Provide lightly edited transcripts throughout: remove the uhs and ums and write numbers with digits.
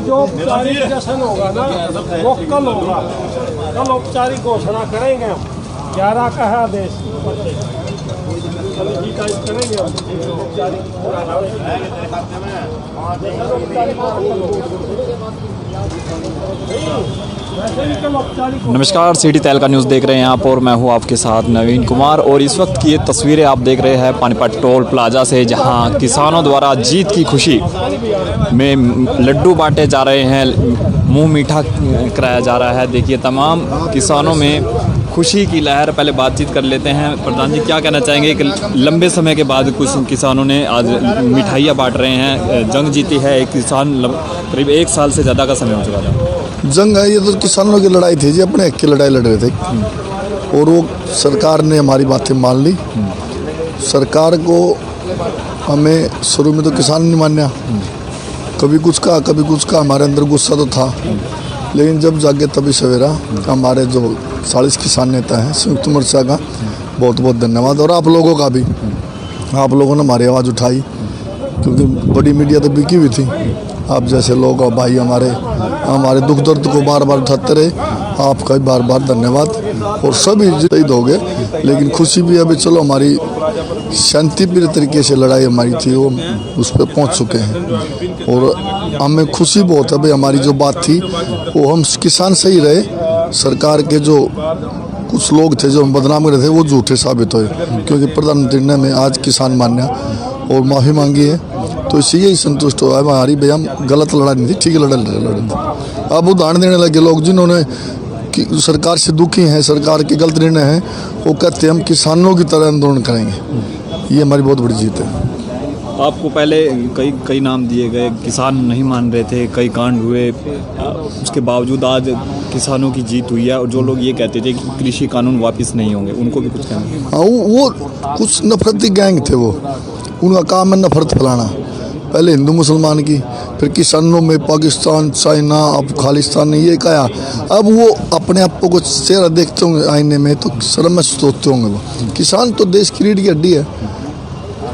जो औपचारिक जश्न होगा ना वो कल होगा। कल औपचारिक घोषणा करेंगे हम। 11 का है आदेश, करेंगे नमस्कार, सिटी तहलका न्यूज़ देख रहे हैं आप और मैं हूं आपके साथ नवीन कुमार। और इस वक्त की ये तस्वीरें आप देख रहे हैं पानीपत टोल प्लाजा से, जहां किसानों द्वारा जीत की खुशी में लड्डू बांटे जा रहे हैं, मुंह मीठा कराया जा रहा है। देखिए तमाम किसानों में खुशी की लहर। पहले बातचीत कर लेते हैं। प्रधान जी, क्या कहना चाहेंगे कि लंबे समय के बाद कुछ किसानों ने आज मिठाइयाँ बांट रहे हैं, जंग जीती है। एक किसान करीब 1 साल से ज़्यादा का समय हो चुका था। जंग है ये तो किसानों की लड़ाई थी जी, अपने हक की लड़ाई लड़ रहे थे और वो सरकार ने हमारी बातें मान ली। सरकार को हमें शुरू में तो किसान नहीं मान्या, कभी कुछ कहा कभी कुछ कहा। हमारे अंदर गुस्सा तो था, लेकिन जब जागे तभी सवेरा। हमारे जो 40 किसान नेता हैं संयुक्त मोर्चा का, बहुत बहुत धन्यवाद। और आप लोगों का भी, आप लोगों ने हमारी आवाज़ उठाई, क्योंकि बड़ी मीडिया तो बिकी हुई थी। आप जैसे लोग और भाई हमारे दुख दर्द को बार बार उठाते रहे, आपका भी बार बार धन्यवाद। और सभी शहीद हो गए, लेकिन खुशी भी अभी चलो हमारी शांतिप्रिय तरीके से लड़ाई हमारी थी वो उस पर पहुँच चुके हैं और हमें खुशी बहुत है। भाई हमारी जो बात थी वो हम किसान सही रहे, सरकार के जो कुछ लोग थे जो हम बदनाम कर रहे थे वो झूठे साबित हुए, क्योंकि प्रधानमंत्री ने हमें आज किसान मान्या और माफ़ी मांगी है। तो इसी यही संतुष्ट हुआ है हमारी, भाई हम गलत लड़ा नहीं थी, ठीक है लड़े थे। अब उदाहरण देने लगे लोग जिन्होंने सरकार से दुखी हैं, सरकार के गलत निर्णय हैं, वो कहते हैं हम किसानों की तरह आंदोलन करेंगे। ये हमारी बहुत बड़ी जीत है। आपको पहले कई नाम दिए गए, किसान नहीं मान रहे थे, कई कांड हुए, उसके बावजूद आज किसानों की जीत हुई है। और जो लोग ये कहते थे कि कृषि कानून वापस नहीं होंगे, उनको भी कुछ कहना। हाँ, वो कुछ नफरती गैंग थे, वो उनका काम है नफरत फैलाना। पहले हिंदू मुसलमान की, फिर किसानों में पाकिस्तान, चाइना, अब खालिस्तान ने ये कहा। अब वो अपने आप को चेहरा देखते होंगे आईने में तो शर्म में सोचते होंगे। वो किसान तो देश की रीढ़ की हड्डी है।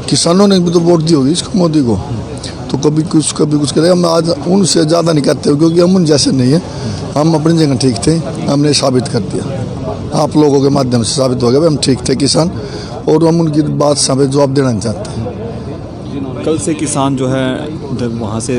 किसानों ने भी तो वोट दी होगी इसको, मोदी को। तो कभी कुछ करेगा। हम आज उनसे ज़्यादा नहीं कहते हो, क्योंकि हम उन जैसे नहीं हैं। हम अपनी जगह ठीक थे, हमने साबित कर दिया। आप लोगों के माध्यम से साबित हो गया हम ठीक थे किसान, और हम उनकी बात से जवाब देना चाहते हैं। कल से किसान जो है वहाँ से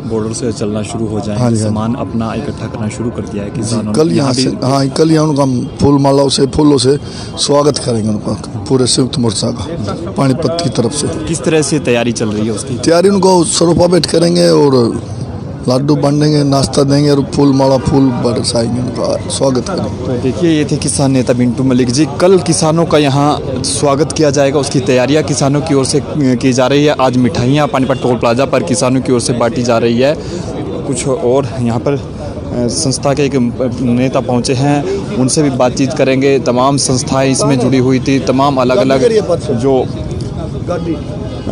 बॉर्डर से चलना शुरू हो जाएंगे। सामान अपना इकट्ठा करना शुरू कर दिया है किसानों ने। कल यहाँ से, हाँ कल यहाँ उनका फूल मालाओं से, फूलों से स्वागत करेंगे उनका, पूरे संयुक्त मोर्चा का पानीपत की तरफ से। किस तरह से तैयारी चल रही है उसकी? तैयारी उनको सरोपा भेंट करेंगे और लड्डू बांटेंगे, नाश्ता देंगे और फूल माला फूल बरसाएंगे, उनका स्वागत करेंगे। तो देखिए ये थे किसान नेता बिंटू मलिक जी। कल किसानों का यहाँ स्वागत किया जाएगा, उसकी तैयारियाँ किसानों की ओर से की जा रही है। आज मिठाइयाँ पानीपत टोल प्लाजा पर किसानों की ओर से बांटी जा रही है। कुछ और यहाँ पर संस्था के एक नेता पहुँचे हैं, उनसे भी बातचीत करेंगे। तमाम संस्थाएँ इसमें जुड़ी हुई थी, तमाम अलग अलग जो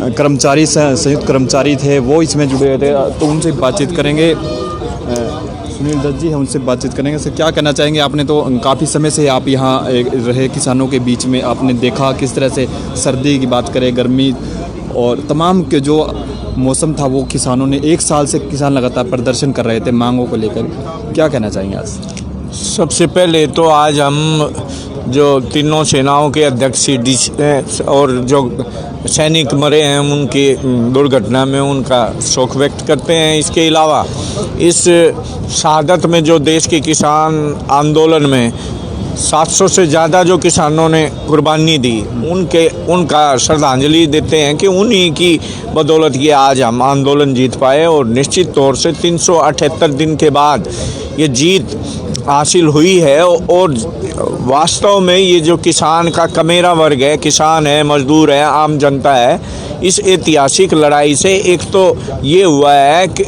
कर्मचारी संयुक्त कर्मचारी थे वो इसमें जुड़े हुए थे, तो उनसे बातचीत करेंगे। सुनील दत्त जी हैं, उनसे बातचीत करेंगे। सर क्या कहना चाहेंगे? आपने तो काफ़ी समय से आप यहाँ रहे किसानों के बीच में, आपने देखा किस तरह से सर्दी की बात करें, गर्मी और तमाम के जो मौसम था वो किसानों ने 1 साल से किसान लगातार प्रदर्शन कर रहे थे मांगों को लेकर। क्या कहना चाहेंगे आज? सबसे पहले तो आज हम जो तीनों सेनाओं के अध्यक्ष और जो सैनिक मरे हैं उनकी दुर्घटना में उनका शोक व्यक्त करते हैं। इसके अलावा इस शहादत में जो देश के किसान आंदोलन में 700 से ज़्यादा जो किसानों ने कुर्बानी दी, उनका श्रद्धांजलि देते हैं कि उन्हीं की बदौलत ये आज हम आंदोलन जीत पाए। और निश्चित तौर से 378 दिन के बाद ये जीत हासिल हुई है। और वास्तव में ये जो किसान का कमेरा वर्ग है, किसान है, मजदूर है, आम जनता है, इस ऐतिहासिक लड़ाई से एक तो ये हुआ है कि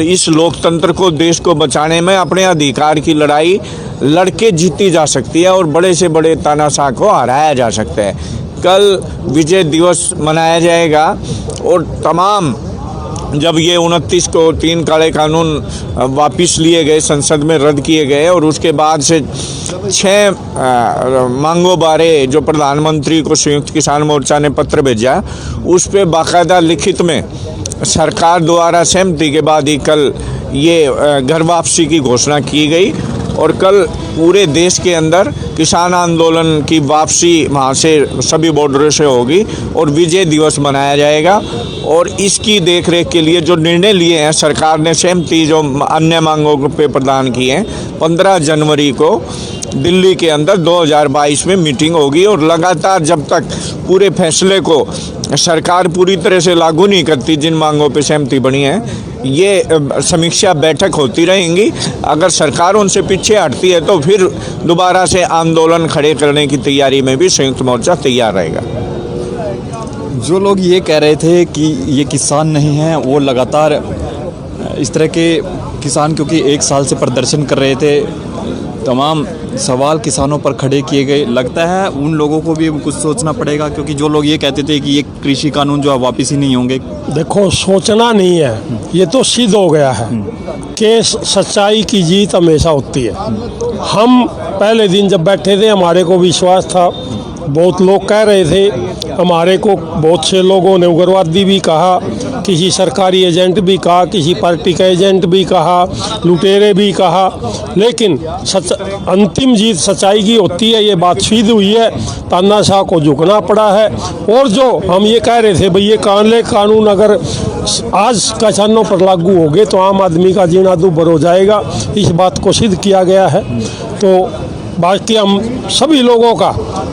इस लोकतंत्र को, देश को बचाने में अपने अधिकार की लड़ाई लड़के जीती जा सकती है और बड़े से बड़े तानाशाह को हराया जा सकता है। कल विजय दिवस मनाया जाएगा और तमाम जब ये 29 को 3 काले कानून वापस लिए गए, संसद में रद्द किए गए और उसके बाद से 6 मांगों बारे जो प्रधानमंत्री को संयुक्त किसान मोर्चा ने पत्र भेजा, उस पे बाकायदा लिखित में सरकार द्वारा सहमति के बाद ही कल ये घर वापसी की घोषणा की गई और कल पूरे देश के अंदर किसान आंदोलन की वापसी वहाँ से सभी बॉर्डरों से होगी और विजय दिवस मनाया जाएगा। और इसकी देखरेख के लिए जो निर्णय लिए हैं सरकार ने, सहमति जो अन्य मांगों पे प्रदान की हैं, 15 जनवरी को दिल्ली के अंदर 2022 में मीटिंग होगी और लगातार जब तक पूरे फैसले को सरकार पूरी तरह से लागू नहीं करती, जिन मांगों पे सहमति बनी है, ये समीक्षा बैठक होती रहेंगी। अगर सरकार उनसे पीछे हटती है तो फिर दोबारा से आंदोलन खड़े करने की तैयारी में भी संयुक्त मोर्चा तैयार रहेगा। जो लोग ये कह रहे थे कि ये किसान नहीं हैं, वो लगातार इस तरह के किसान, क्योंकि 1 साल से प्रदर्शन कर रहे थे, तमाम सवाल किसानों पर खड़े किए गए। लगता है उन लोगों को भी कुछ सोचना पड़ेगा, क्योंकि जो लोग ये कहते थे कि ये कृषि कानून जो है वापस ही नहीं होंगे। देखो, सोचना नहीं है, ये तो सिद्ध हो गया है कि सच्चाई की जीत हमेशा होती है। हम पहले दिन जब बैठे थे, हमारे को विश्वास था, बहुत लोग कह रहे थे, हमारे को बहुत से लोगों ने उग्रवादी भी कहा, किसी सरकारी एजेंट भी कहा, किसी पार्टी का एजेंट भी कहा, लुटेरे भी कहा, लेकिन अंतिम जीत सच्चाई की होती है। ये बात सिद्ध हुई है, तानाशाह को झुकना पड़ा है। और जो हम ये कह रहे थे भाई ये कानून अगर आज किसानों पर लागू हो गए तो आम आदमी का जीना दूभर हो जाएगा, इस बात को सिद्ध किया गया है। तो बाकी हम सभी लोगों का,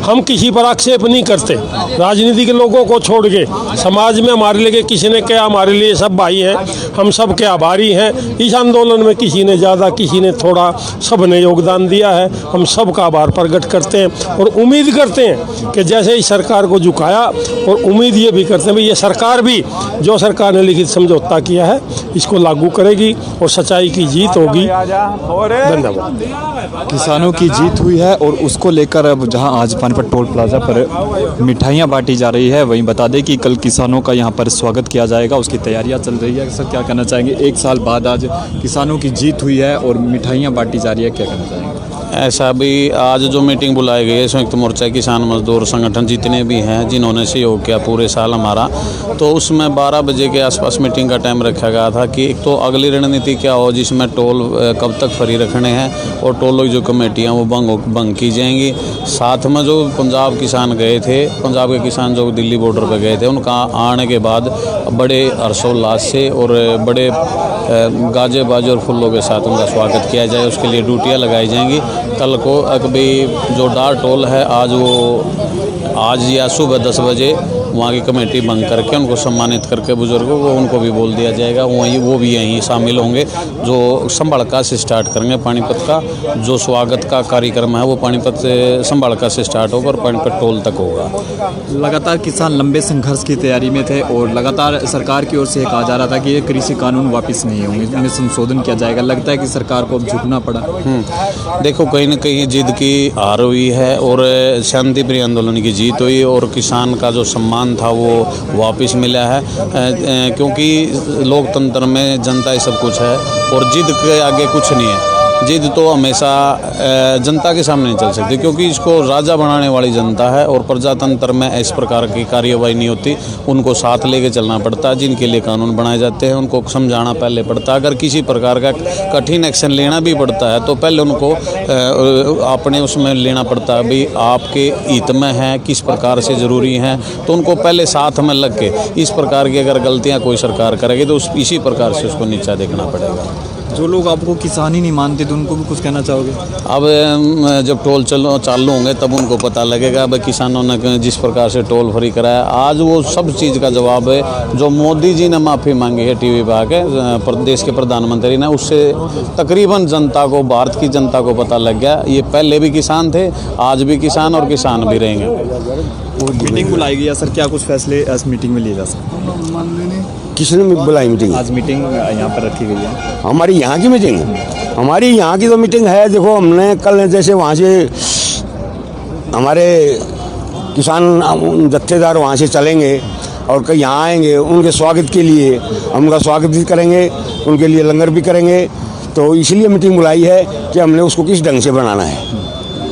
हम किसी पर आक्षेप नहीं करते, राजनीति के लोगों को छोड़ के समाज में हमारे लिए किसी ने क्या, हमारे लिए सब भाई हैं, हम सब के आभारी हैं। इस आंदोलन में किसी ने ज़्यादा, किसी ने थोड़ा, सब ने योगदान दिया है। हम सब का आभार प्रकट करते हैं और उम्मीद करते हैं कि जैसे इस सरकार को झुकाया, और उम्मीद ये भी करते हैं भाई ये सरकार भी जो सरकार ने लिखित समझौता किया है इसको लागू करेगी और सच्चाई की जीत होगी। धन्यवाद। किसानों की जीत हुई है और उसको लेकर अब जहां आज पानीपत टोल प्लाजा पर मिठाइयां बांटी जा रही है, वहीं बता दें कि कल किसानों का यहां पर स्वागत किया जाएगा, उसकी तैयारियां चल रही है। सर, क्या कहना चाहेंगे? 1 साल बाद आज किसानों की जीत हुई है और मिठाइयां बांटी जा रही है, क्या कहना चाहेंगे? ऐसा भी आज जो मीटिंग बुलाई गई है संयुक्त मोर्चा किसान मजदूर संगठन जितने भी हैं जिन्होंने सहयोग किया पूरे साल हमारा, तो उसमें 12 बजे के आसपास मीटिंग का टाइम रखा गया था कि एक तो अगली रणनीति क्या हो, जिसमें टोल कब तक फ्री रखने हैं और टोलों की जो कमेटियाँ वो भंग की जाएंगी। साथ में जो पंजाब किसान गए थे, पंजाब के किसान जो दिल्ली बॉर्डर पर गए थे, उनका आने के बाद बड़े हर्षोल्लास से और बड़े गाजे बाजे और फुल्लों के साथ उनका स्वागत किया जाए, उसके लिए ड्यूटियाँ लगाई जाएंगी। कल को अभी जो डार टोल है आज या सुबह 10 बजे वहाँ की कमेटी भंग करके उनको सम्मानित करके बुजुर्गों को उनको भी बोल दिया जाएगा, वहीं वो भी यहीं शामिल होंगे। जो संभालका से स्टार्ट करेंगे पानीपत का जो स्वागत का कार्यक्रम है वो पानीपत से संभालका से स्टार्ट होगा और पानीपत टोल तक होगा। लगातार किसान लंबे संघर्ष की तैयारी में थे और लगातार सरकार की ओर से कहा जा रहा था कि ये कृषि कानून वापस नहीं होंगे, इनमें संशोधन किया जाएगा। लगता है कि सरकार को अब झुकना पड़ा। देखो, कहीं ना कहीं जिद की हार हुई है और शांति प्रिय आंदोलन की जीत हुई और किसान का जो सम्मान था वो वापस मिला है, क्योंकि लोकतंत्र में जनता ही सब कुछ है और जिद के आगे कुछ नहीं है। जिद तो हमेशा जनता के सामने नहीं चल सकती, क्योंकि इसको राजा बनाने वाली जनता है और प्रजातंत्र में इस प्रकार की कार्यवाही नहीं होती। उनको साथ लेके चलना पड़ता है, जिनके लिए कानून बनाए जाते हैं उनको समझाना पहले पड़ता है। अगर किसी प्रकार का कठिन एक्शन लेना भी पड़ता है तो पहले उनको अपने उसमें लेना पड़ता है, भाई आपके हित में है, किस प्रकार से ज़रूरी हैं, तो उनको पहले साथ में लग के इस प्रकार की अगर गलतियाँ कोई सरकार करेगी तो इसी प्रकार से उसको नीचा देखना पड़ेगा। जो लोग आपको किसान ही नहीं मानते तो उनको भी कुछ कहना चाहोगे? अब जब टोल चालू होंगे तब उनको पता लगेगा। अब किसानों ने जिस प्रकार से टोल फ्री कराया, आज वो सब चीज़ का जवाब है। जो मोदी जी ने माफ़ी मांगी है टीवी पर आके देश के प्रधानमंत्री ने, उससे तकरीबन जनता को, भारत की जनता को पता लग गया ये पहले भी किसान थे, आज भी किसान और किसान भी रहेंगे। वो मीटिंग बुलाई गई है सर, क्या कुछ फैसले इस मीटिंग में लिए जा सकते? किसने बुलाई मीटिंग? आज मीटिंग यहाँ पर रखी गई है। हमारी यहाँ की मीटिंग, हमारी यहाँ की तो मीटिंग है। देखो, हमने कल जैसे वहाँ से हमारे किसान जत्थेदार वहाँ से चलेंगे और कहीं यहाँ आएंगे, उनके स्वागत के लिए हम उनका स्वागत भी करेंगे, उनके लिए लंगर भी करेंगे। तो इसलिए मीटिंग बुलाई है कि हमने उसको किस ढंग से बनाना है।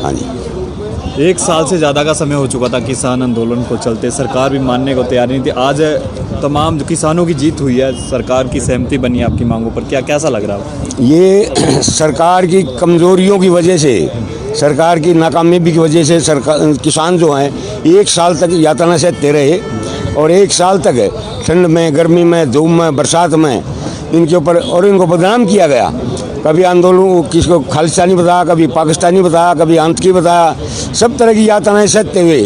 हाँ जी। एक साल से ज़्यादा का समय हो चुका था किसान आंदोलन को चलते, सरकार भी मानने को तैयार नहीं थी। आज तमाम जो किसानों की जीत हुई है, सरकार की सहमति बनी है आपकी मांगों पर, क्या कैसा लग रहा है? ये सरकार की कमज़ोरियों की वजह से, सरकार की नाकामयाबी की वजह से सरकार किसान जो हैं 1 साल तक यातना सहते रहे और 1 साल तक ठंड में, गर्मी में, धूप में, बरसात में इनके ऊपर और इनको बदनाम किया गया। कभी आंदोलन किसको खालिस्तानी बताया, कभी पाकिस्तानी बताया, कभी आतंकी बताया, सब तरह की यातनाएं सहते हुए,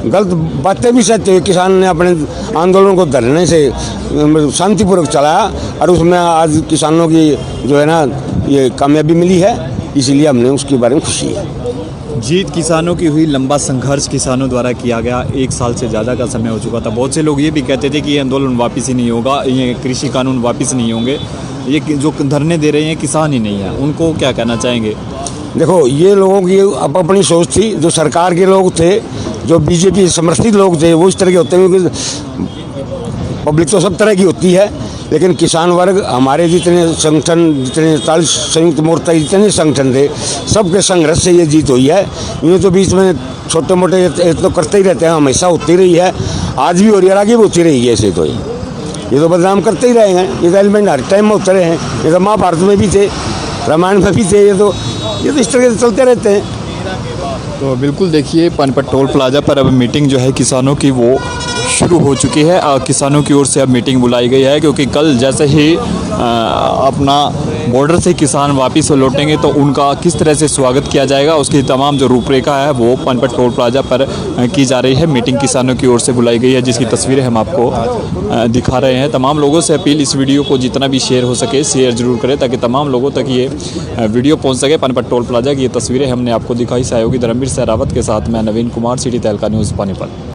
गलत बातें भी सहते हुए किसान ने अपने आंदोलन को धरने से शांतिपूर्वक चलाया और उसमें आज किसानों की जो है ना ये कामयाबी मिली है, इसलिए हमने उसके बारे में खुशी है। जीत किसानों की हुई, लंबा संघर्ष किसानों द्वारा किया गया, 1 साल से ज़्यादा का समय हो चुका था। बहुत से लोग ये भी कहते थे कि ये आंदोलन वापस ही नहीं होगा, ये कृषि कानून वापस नहीं होंगे, ये जो धरने दे रहे हैं किसान ही नहीं है, उनको क्या कहना चाहेंगे? देखो, ये लोगों की अब अपनी सोच थी। जो सरकार के लोग थे, जो बीजेपी समर्थित लोग थे, वो इस तरह के होते हैं, क्योंकि पब्लिक तो सब तरह की होती है, लेकिन किसान वर्ग, हमारे जितने संगठन, जितने 40 संयुक्त मोर्चा जितने संगठन थे, सबके संघर्ष से ये जीत हुई है। यूँ तो बीच में छोटे मोटे ये तो करते ही रहते हैं, हमेशा होती रही है, आज भी हो रही है, आगे भी होती रहेगी। ऐसे तो ये तो बदनाम करते ही रहेंगे, ये तो एलिमेंट हर टाइम में उतरे हैं, ये तो महाभारत में भी थे, रामायण में भी थे, ये तो इस तरह से चलते रहते हैं। तो बिल्कुल देखिए, पानीपत टोल प्लाजा पर अब मीटिंग जो है किसानों की वो शुरू हो चुकी है। किसानों की ओर से अब मीटिंग बुलाई गई है, क्योंकि कल जैसे ही अपना बॉर्डर से किसान वापस लौटेंगे तो उनका किस तरह से स्वागत किया जाएगा, उसकी तमाम जो रूपरेखा है वो पानीपत टोल प्लाजा पर की जा रही है। मीटिंग किसानों की ओर से बुलाई गई है, जिसकी तस्वीरें हम आपको दिखा रहे हैं। तमाम लोगों से अपील, इस वीडियो को जितना भी शेयर हो सके शेयर जरूर करें, ताकि तमाम लोगों तक ये वीडियो पहुँच सके। पानीपत टोल प्लाजा की ये तस्वीरें हमने आपको दिखाई। सहयोगी धर्मवीर सहरावत के साथ मैं नवीन कुमार, सिटी तहलका न्यूज़ पानीपत।